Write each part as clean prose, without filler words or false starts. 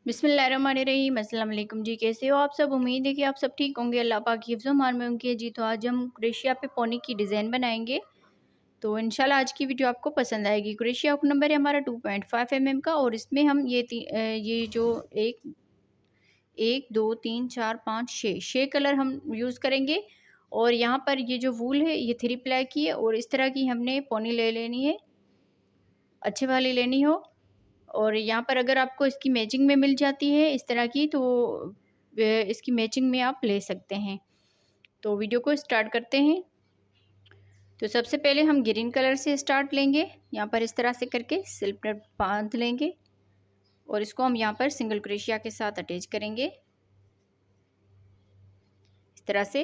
बिस्मिल्लाहिर्रहमानिर्रहीम। अस्सलाम वालेकुम जी। कैसे हो आप सब? उम्मीद है कि आप सब ठीक होंगे। अल्लाह पाक की हिफ्ज़ मान में होंगे जी। तो आज हम क्रोशिया पे पोनी की डिज़ाइन बनाएंगे। तो इंशाल्लाह आज की वीडियो आपको पसंद आएगी। क्रोशिया हुक नंबर है हमारा 2.5 mm का, और इसमें हम ये जो एक दो तीन चार पाँच छः कलर हम यूज़ करेंगे। और यहाँ पर ये जो वूल है ये 3 प्लाई की है, और इस तरह की हमने पोनी ले लेनी है, अच्छे वाली लेनी हो। और यहाँ पर अगर आपको इसकी मैचिंग में मिल जाती है इस तरह की, तो इसकी मैचिंग में आप ले सकते हैं। तो वीडियो को स्टार्ट करते हैं। तो सबसे पहले हम ग्रीन कलर से स्टार्ट लेंगे। यहाँ पर इस तरह से करके सिल्क पर बांध लेंगे, और इसको हम यहाँ पर सिंगल क्रोशिया के साथ अटैच करेंगे इस तरह से।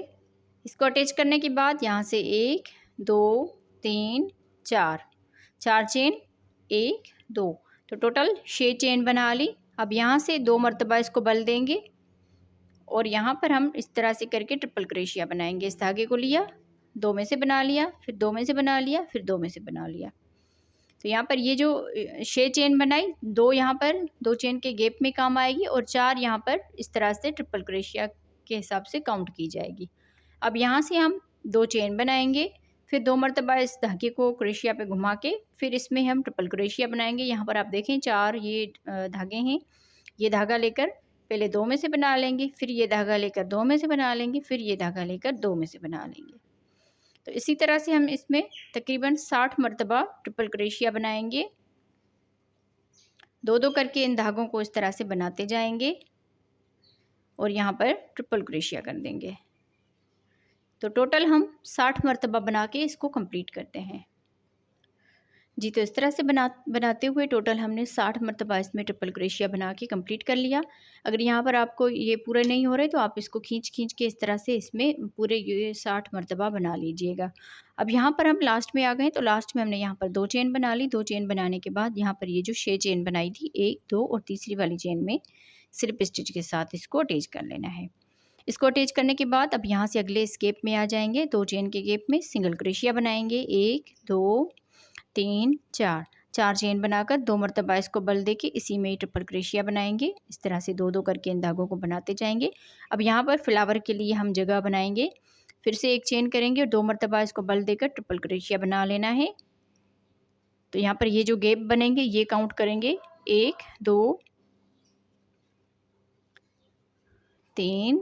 इसको अटैच करने के बाद यहाँ से 1 2 3 4 चेन, 1 2, तो टोटल 6 चेन बना ली। अब यहाँ से 2 मरतबा इसको बल देंगे, और यहाँ पर हम इस तरह से करके ट्रिपल क्रोशिया बनाएंगे। इस धागे को लिया, 2 में से बना लिया, फिर 2 में से बना लिया, फिर 2 में से बना लिया। तो यहाँ पर ये जो 6 चेन बनाई, 2 यहाँ पर 2 चेन के गैप में काम आएगी, और 4 यहाँ पर इस तरह से ट्रिपल क्रोशिया के हिसाब से काउंट की जाएगी। अब यहाँ से हम 2 चेन बनाएंगे, फिर 2 मरतबा इस धागे को क्रोशिया पे घुमा के फिर इसमें हम ट्रिपल क्रोशिया बनाएंगे। यहाँ पर आप देखें 4 ये धागे हैं। ये धागा लेकर पहले 2 में से बना लेंगे, फिर ये धागा लेकर 2 में से बना लेंगे, फिर ये धागा लेकर 2 में से बना लेंगे। तो इसी तरह से हम इसमें तकरीबन 60 मरतबा ट्रिपल क्रोशिया बनाएंगे। 2-2 करके इन धागों को इस तरह से बनाते जाएंगे, और यहाँ पर ट्रिपल क्रोशिया कर देंगे। तो टोटल हम 60 मरतबा बना के इसको कंप्लीट करते हैं जी। तो इस तरह से बनाते हुए टोटल हमने 60 मरतबा इसमें ट्रिपल क्रोशिया बना के कंप्लीट कर लिया। अगर यहाँ पर आपको ये पूरा नहीं हो रहा है तो आप इसको खींच के इस तरह से इसमें पूरे ये 60 मरतबा बना लीजिएगा। अब यहाँ पर हम लास्ट में आ गए, तो लास्ट में हमने यहाँ पर 2 चेन बना ली। 2 चेन बनाने के बाद यहाँ पर ये जो 6 चेन बनाई थी, 1 2 और तीसरी वाली चेन में स्लिप स्टिच के साथ इसको अटैच कर लेना है। इसको अटैच करने के बाद अब यहाँ से अगले इस गैप में आ जाएंगे। 2 चेन के गैप में सिंगल क्रोशिया बनाएंगे। 1 2 3 4 चेन बनाकर 2 मरतबा इसको बल देके इसी में ही ट्रिपल क्रोशिया बनाएंगे। इस तरह से 2-2 करके इन धागों को बनाते जाएंगे। अब यहाँ पर फ्लावर के लिए हम जगह बनाएंगे। फिर से 1 चेन करेंगे और 2 मरतबा इसको बल देकर ट्रिपल क्रोशिया बना लेना है। तो यहाँ पर ये जो गैप बनेंगे ये काउंट करेंगे। 1 2 3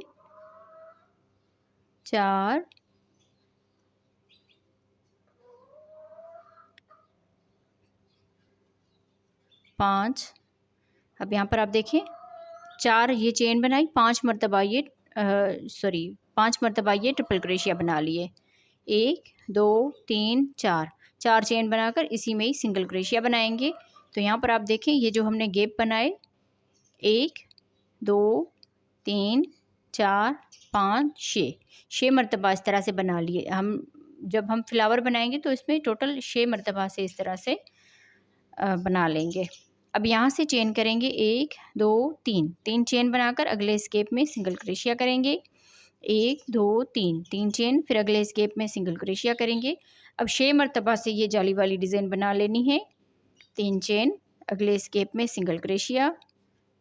4 5। अब यहाँ पर आप देखें 4 ये चेन बनाई, 5 मरतबा ये 5 मरतबा ये ट्रिपल क्रोशिया बना लिए। 1 2 3 4 चेन बनाकर इसी में ही सिंगल क्रोशिया बनाएंगे। तो यहाँ पर आप देखें ये जो हमने गैप बनाए 1 2 3 4 5 6 मरतबा इस तरह से बना लिए। जब हम फ्लावर बनाएंगे तो इसमें टोटल 6 मरतबा से इस तरह से बना लेंगे। अब यहाँ से चेन करेंगे 1 2 3 चेन बनाकर अगले स्केप में सिंगल क्रोशिया करेंगे। 1 2 3 चेन, फिर अगले स्केप में सिंगल क्रोशिया करेंगे। अब 6 मरतबा से ये जाली वाली डिज़ाइन बना लेनी है। 3 चेन, अगले स्केप में सिंगल क्रोशिया,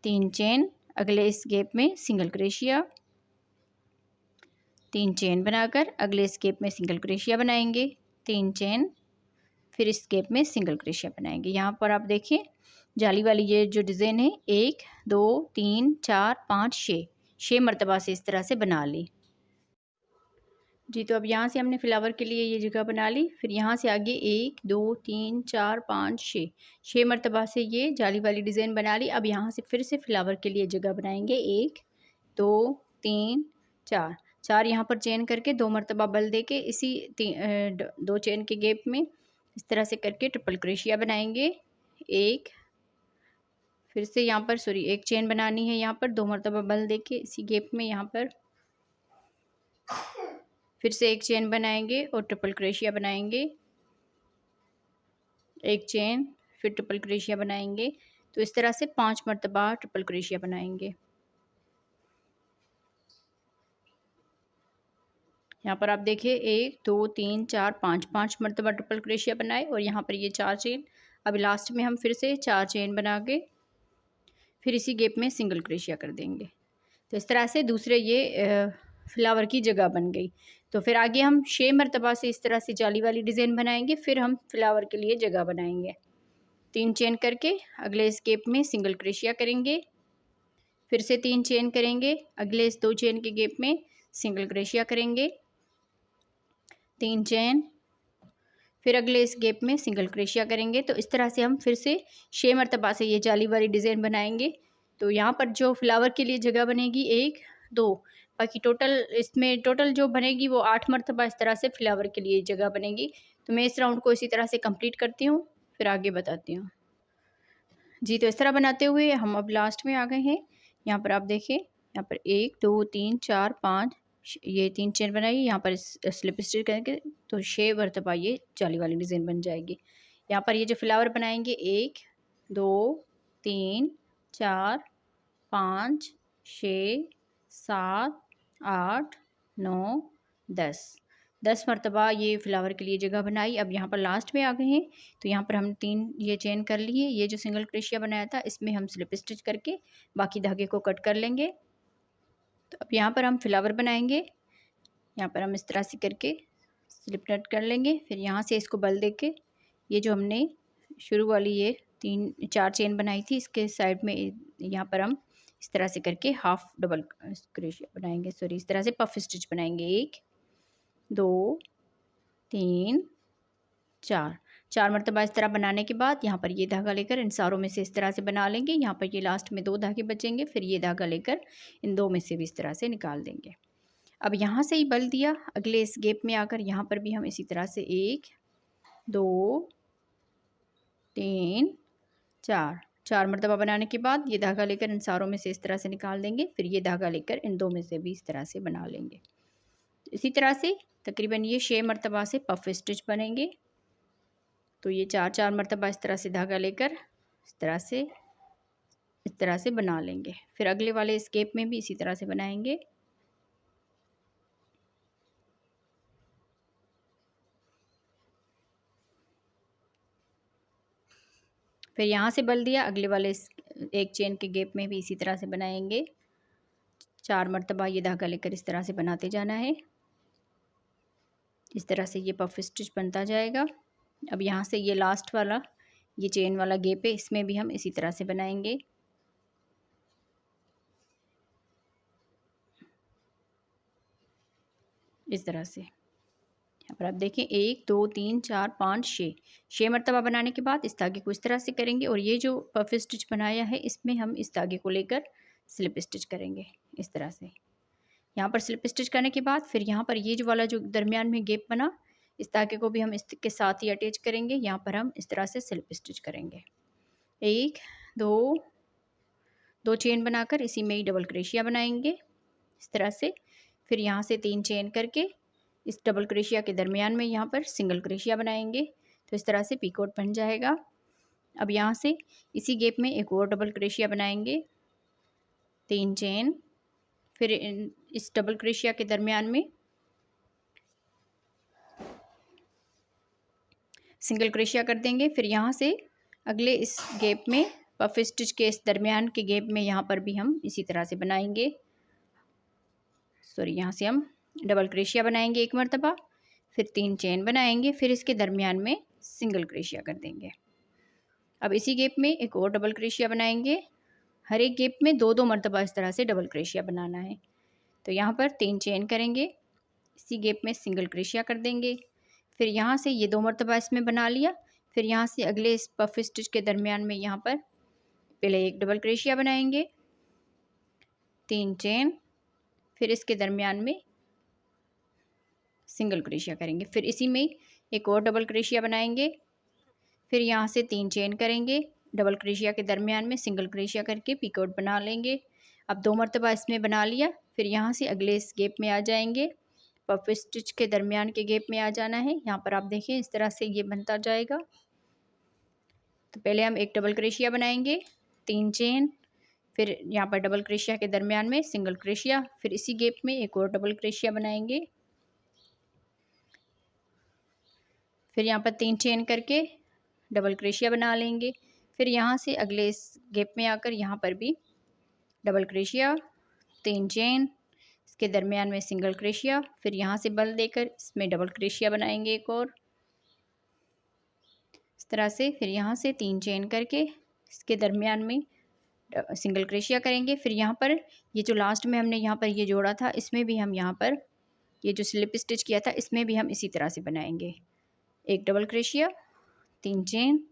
3 चेन, अगले स्केप में सिंगल क्रोशिया, 3 चेन बनाकर अगले स्केप में सिंगल क्रोशिया बनाएंगे। 3 चेन, फिर इस स्केप में सिंगल क्रोशिया बनाएंगे। यहाँ पर आप देखिए जाली वाली ये जो डिज़ाइन है 1 2 3 4 5 6 मरतबा से इस तरह से बना ली जी। तो अब यहाँ से हमने फ्लावर के लिए ये जगह बना ली। फिर यहाँ से आगे 1 2 3 4 5 6 मरतबा से ये जाली वाली डिज़ाइन बना ली। अब यहाँ से फिर से फ्लावर के लिए जगह बनाएंगे। 1 2 3 4 यहाँ पर चेन करके 2 मरतबा बल दे के इसी 2 चेन के गैप में इस तरह से करके ट्रिपल क्रोशिया बनाएंगे। फिर से यहाँ पर 1 चेन बनानी है। यहाँ पर 2 मरतबा बल दे के इसी गैप में यहाँ पर फिर से 1 चेन बनाएंगे और ट्रिपल क्रोशिया बनाएंगे। 1 चेन, फिर ट्रिपल क्रोशिया बनाएंगे। तो इस तरह से 5 मरतबा ट्रिपल क्रोशिया बनाएंगे। यहाँ पर आप देखिए 1 2 3 4 5 मरतबा ट्रिपल क्रोशिया बनाए, और यहाँ पर ये 4 चेन। अब लास्ट में हम फिर से 4 चेन बना के फिर इसी गैप में सिंगल क्रोशिया कर देंगे। तो इस तरह से दूसरे ये फ्लावर की जगह बन गई। तो फिर आगे हम 6 मरतबा से इस तरह से जाली वाली डिज़ाइन बनाएंगे, फिर हम फ्लावर के लिए जगह बनाएंगे। 3 चेन करके अगले इस गैप में सिंगल क्रोशिया करेंगे, फिर से 3 चेन करेंगे, अगले इस 2 चेन के गैप में सिंगल क्रोशिया करेंगे, 3 चेन, फिर अगले इस गैप में सिंगल क्रोशिया करेंगे। तो इस तरह से हम फिर से 6 मरतबा से ये जाली वाली डिज़ाइन बनाएंगे। तो यहाँ पर जो फ्लावर के लिए जगह बनेगी 1 2, बाकी टोटल जो बनेगी वो 8 मरतबा इस तरह से फ्लावर के लिए जगह बनेगी। तो मैं इस राउंड को इसी तरह से कंप्लीट करती हूँ, फिर आगे बताती हूँ जी। तो इस तरह बनाते हुए हम अब लास्ट में आ गए हैं। यहाँ पर आप देखें, यहाँ पर 1 2 3 4 5 ये 3 चेन बनाई, यहाँ पर स्लिप स्टिच करके तो 6 मरतबा ये जाली वाली डिज़ाइन बन जाएगी। यहाँ पर ये जो फ्लावर बनाएंगे 1 2 3 4 5 6 7 8 9 10 मरतबा ये फ्लावर के लिए जगह बनाई। अब यहाँ पर लास्ट में आ गए हैं, तो यहाँ पर हम 3 ये चेन कर लिए। ये जो सिंगल क्रोशिया बनाया था इसमें हम स्लिप स्टिच करके बाकी धागे को कट कर लेंगे। तो अब यहाँ पर हम फ्लावर बनाएंगे। यहाँ पर हम इस तरह से करके स्लिप कट कर लेंगे, फिर यहाँ से इसको बल दे के ये जो हमने शुरू वाली ये 4 चेन बनाई थी इसके साइड में यहाँ पर हम इस तरह से करके हाफ डबल क्रोशिया बनाएंगे, सॉरी इस तरह से पफ स्टिच बनाएंगे। 1 2 3 4 मरतबा इस तरह बनाने के बाद यहाँ पर ये धागा लेकर इन सारों में से इस तरह से बना लेंगे। यहाँ पर ये लास्ट में 2 धागे बचेंगे, फिर ये धागा लेकर इन 2 में से भी इस तरह से निकाल देंगे। अब यहाँ से ही बल दिया, अगले इस गैप में आकर यहाँ पर भी हम इसी तरह से 1 2 3 4 मरतबा बनाने के बाद ये धागा लेकर इन सारों में से इस तरह से निकाल देंगे, फिर ये धागा लेकर इन 2 में से भी इस तरह से बना लेंगे। इसी तरह से तकरीबन ये 6 मरतबा से पफ स्टिच बनेंगे। तो ये 4 मरतबा इस तरह से धागा लेकर इस तरह से बना लेंगे। फिर अगले वाले इस गैप में भी इसी तरह से बनाएंगे। फिर यहाँ से बल दिया, अगले वाले इस एक चेन के गैप में भी इसी तरह से बनाएंगे। 4 मरतबा ये धागा लेकर इस तरह से बनाते जाना है। इस तरह से ये पफ स्टिच बनता जाएगा। अब यहाँ से ये लास्ट वाला ये चेन वाला गैप है, इसमें भी हम इसी तरह से बनाएंगे। इस तरह से यहाँ पर आप देखें 1 2 3 4 5 6 मरतबा बनाने के बाद इस धागे को इस तरह से करेंगे और ये जो पफ स्टिच बनाया है इसमें हम इस धागे को लेकर स्लिप स्टिच करेंगे इस तरह से। यहाँ पर स्लिप स्टिच करने के बाद फिर यहाँ पर ये जो वाला जो दरमियान में गैप बना इस धागे को भी हम इसके साथ ही अटैच करेंगे। यहाँ पर हम इस तरह से स्लिप स्टिच करेंगे। 1 2 चेन बनाकर इसी में ही डबल क्रोशिया बनाएंगे इस तरह से। फिर यहाँ से 3 चेन करके इस डबल क्रोशिया के दरमियान में यहाँ पर सिंगल क्रोशिया बनाएंगे। तो इस तरह से पीकोट बन जाएगा। अब यहाँ से इसी गैप में एक और डबल क्रोशिया बनाएंगे, 3 चेन, फिर इस डबल क्रोशिया के दरमियान में सिंगल क्रोशिया कर देंगे। फिर यहाँ से अगले इस गैप में पफ स्टिच के इस दरमियान के गैप में यहाँ पर भी हम इसी तरह से बनाएंगे, सॉरी यहाँ से हम डबल क्रोशिया बनाएंगे 1 मरतबा, फिर 3 चेन बनाएंगे, फिर इसके दरमियान में सिंगल क्रोशिया कर देंगे। अब इसी गैप में एक और डबल क्रोशिया बनाएंगे। हर एक गैप में 2 मरतबा इस तरह से डबल क्रोशिया बनाना है। तो यहाँ पर 3 चेन करेंगे, इसी गैप में सिंगल क्रोशिया कर देंगे। फिर यहाँ से ये 2 मरतबा इसमें बना लिया। फिर यहाँ से अगले इस पफ स्टिच के दरमियान में यहाँ पर पहले एक डबल क्रोशिया बनाएंगे, 3 चेन, फिर इसके दरमियान में सिंगल क्रोशिया करेंगे। फिर इसी में एक और डबल क्रोशिया बनाएंगे। फिर यहाँ से 3 चेन करेंगे, डबल क्रोशिया के दरमियान में सिंगल क्रोशिया करके पीकोट बना लेंगे। अब 2 मरतबा इसमें बना लिया। फिर यहाँ से अगले इस गैप में आ जाएंगे, पफ स्टिच के दरमियान के गैप में आ जाना है। यहाँ पर आप देखें इस तरह से ये बनता जाएगा। तो पहले हम एक डबल क्रोशिया बनाएंगे, 3 चेन, फिर यहाँ पर डबल क्रोशिया के दरमियान में सिंगल क्रोशिया, फिर इसी गैप में एक और डबल क्रोशिया बनाएंगे। फिर यहाँ पर 3 चेन करके डबल क्रोशिया बना लेंगे। फिर यहाँ से अगले इस गैप में आकर यहाँ पर भी डबल क्रोशिया, 3 चेन, इसके दरमियान में सिंगल क्रोशिया, फिर यहाँ से बल देकर इसमें डबल क्रोशिया बनाएंगे एक और इस तरह से। फिर यहाँ से 3 चेन करके इसके दरमियान में सिंगल क्रोशिया करेंगे। फिर यहाँ पर ये जो लास्ट में हमने यहाँ पर ये जोड़ा था, इसमें भी हम यहाँ पर ये जो स्लिप स्टिच किया था इसमें भी हम इसी तरह से बनाएंगे। एक डबल क्रोशिया, 3 चेन,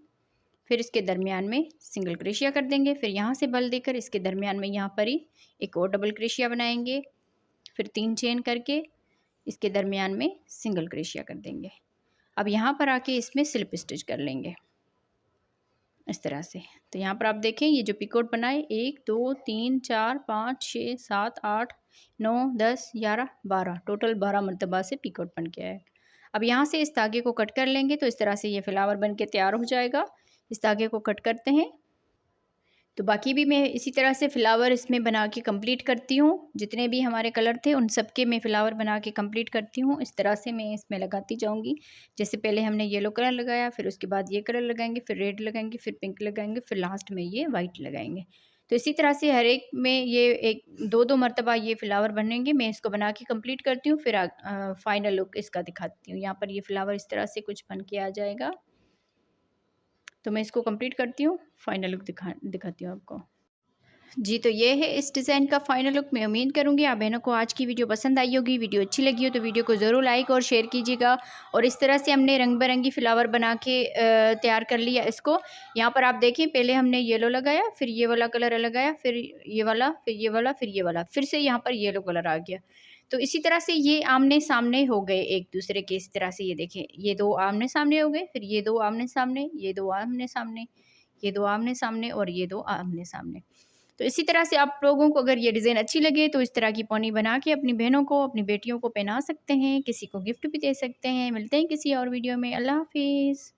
फिर इसके दरमियान में सिंगल क्रोशिया कर देंगे। फिर यहाँ से बल देकर इसके दरमियान में यहाँ पर ही एक और डबल क्रोशिया बनाएंगे। फिर 3 चेन करके इसके दरमियान में सिंगल क्रोशिया कर देंगे। अब यहाँ पर आके इसमें स्लिप स्टिच कर लेंगे इस तरह से। तो यहाँ पर आप देखें ये जो पिकोट बनाए 1 2 3 4 5 6 7 8 9 10 11 12 टोटल 12 मरतबा से पिकोट बन के आए। अब यहाँ से इस धागे को कट कर लेंगे तो इस तरह से ये फ्लावर बन के तैयार हो जाएगा। इस धागे को कट करते हैं। तो बाकी भी मैं इसी तरह से फ्लावर इसमें बना के कंप्लीट करती हूँ। जितने भी हमारे कलर थे उन सब के मैं फ्लावर बना के कंप्लीट करती हूँ। इस तरह से मैं इसमें लगाती जाऊँगी। जैसे पहले हमने येलो कलर लगाया, फिर उसके बाद ये कलर लगाएंगे, फिर रेड लगाएंगे, फिर पिंक लगाएंगे, फिर लास्ट में ये वाइट लगाएंगे। तो इसी तरह से हर एक में ये एक 2-2 मरतबा ये फ्लावर बनेंगे। मैं इसको बना के कंप्लीट करती हूँ, फिर फाइनल लुक इसका दिखाती हूँ। यहाँ पर ये फ्लावर इस तरह से कुछ बन के आ जाएगा। तो मैं इसको कंप्लीट करती हूँ, फाइनल लुक दिखाती हूँ आपको। जी, तो ये है इस डिज़ाइन का फाइनल लुक। मैं उम्मीद करूँगी आप बहनों को आज की वीडियो पसंद आई होगी। वीडियो अच्छी लगी हो तो वीडियो को ज़रूर लाइक और शेयर कीजिएगा। और इस तरह से हमने रंग बिरंगी फ्लावर बना के तैयार कर लिया इसको। यहाँ पर आप देखें पहले हमने येलो लगाया, फिर ये वाला कलर लगाया, फिर ये वाला, फिर ये वाला, फिर ये वाला, फिर से यहाँ पर येलो कलर आ गया। तो इसी तरह से ये आमने सामने हो गए एक दूसरे के। इस तरह से ये देखें, ये 2 आमने सामने हो गए, फिर ये 2 आमने सामने, ये 2 आमने सामने, ये 2 आमने सामने और ये 2 आमने सामने। तो इसी तरह से आप लोगों को अगर ये डिज़ाइन अच्छी लगे तो इस तरह की पौनी बना के अपनी बहनों को, अपनी बेटियों को पहना सकते हैं, किसी को गिफ्ट भी दे सकते हैं। मिलते हैं किसी और वीडियो में। अल्लाह हाफ़िज़।